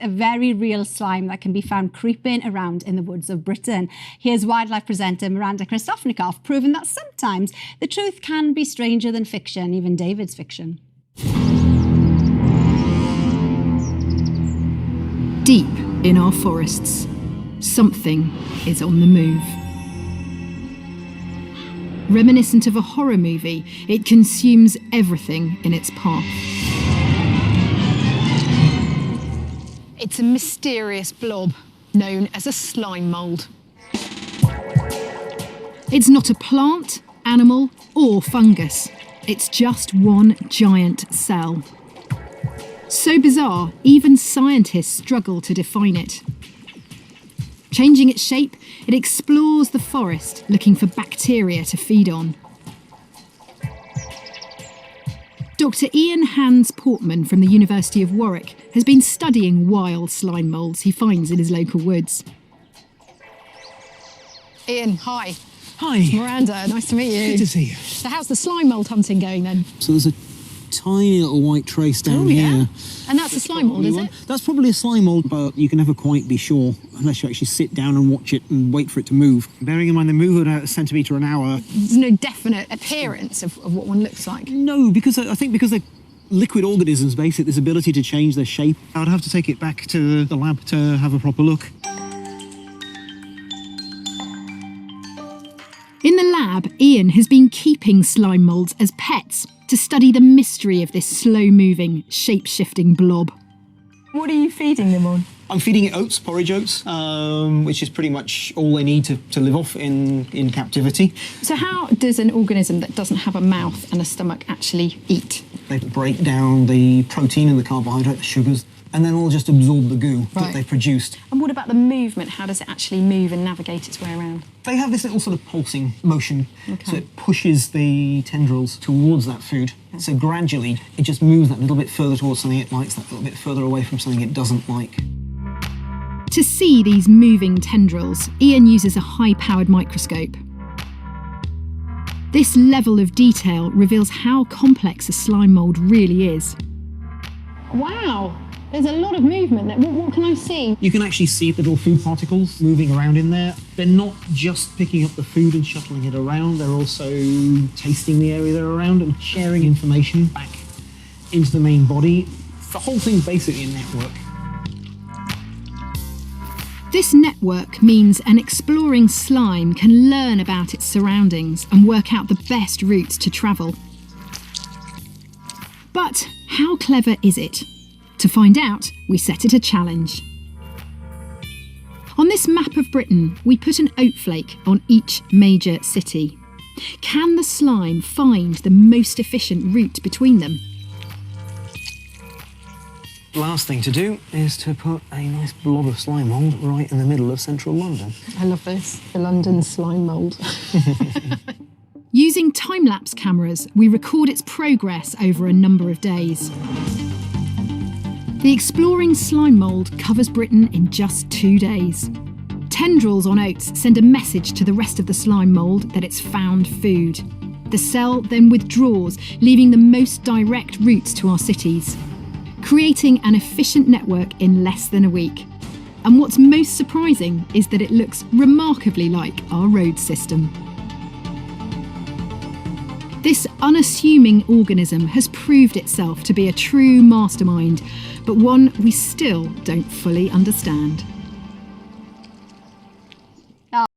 a very real slime that can be found creeping around in the woods of Britain. Here's wildlife presenter Miranda Kristofnikoff proving that sometimes the truth can be stranger than fiction, even David's fiction. Deep in our forests, something is on the move. Reminiscent of a horror movie, it consumes everything in its path. It's a mysterious blob known as a slime mould. It's not a plant, animal, or fungus. It's just one giant cell. So bizarre, even scientists struggle to define it. Changing its shape, it explores the forest looking for bacteria to feed on. Dr. Ian Hands-Portman from the University of Warwick has been studying wild slime moulds he finds in his local woods. Ian, hi. Hi. It's Miranda, nice to meet you. Good to see you. So how's the slime mould hunting going then? So there's a tiny little white trace down here. And that's a slime mould, is it? That's probably a slime mould, but you can never quite be sure unless you actually sit down and watch it and wait for it to move. Bearing in mind they move at a centimetre an hour. There's no definite appearance of what one looks like? No, because I think because they're liquid organisms, basically, this ability to change their shape. I'd have to take it back to the lab to have a proper look. In the lab, Ian has been keeping slime moulds as pets to study the mystery of this slow-moving, shape-shifting blob. What are you feeding them on? I'm feeding it oats, porridge oats, which is pretty much all they need to live off in captivity. So how does an organism that doesn't have a mouth and a stomach actually eat? They break down the protein and the carbohydrate, the sugars, and then they'll just absorb the goo that they've produced. And what about the movement? How does it actually move and navigate its way around? They have this little sort of pulsing motion, so it pushes the tendrils towards that food. So gradually, it just moves that little bit further towards something it likes, that little bit further away from something it doesn't like. To see these moving tendrils, Ian uses a high-powered microscope. This level of detail reveals how complex a slime mould really is. Wow! There's a lot of movement there. What can I see? You can actually see little food particles moving around in there. They're not just picking up the food and shuttling it around, they're also tasting the area they're around and sharing information back into the main body. The whole thing's basically a network. This network means an exploring slime can learn about its surroundings and work out the best routes to travel. But how clever is it? To find out, we set it a challenge. On this map of Britain, we put an oat flake on each major city. Can the slime find the most efficient route between them? The last thing to do is to put a nice blob of slime mould right in the middle of central London. I love this, the London slime mould. Using time-lapse cameras, we record its progress over a number of days. The exploring slime mould covers Britain in just 2 days. Tendrils on oats send a message to the rest of the slime mould that it's found food. The cell then withdraws, leaving the most direct routes to our cities, creating an efficient network in less than a week. And what's most surprising is that it looks remarkably like our road system. This unassuming organism has proved itself to be a true mastermind, but one we still don't fully understand.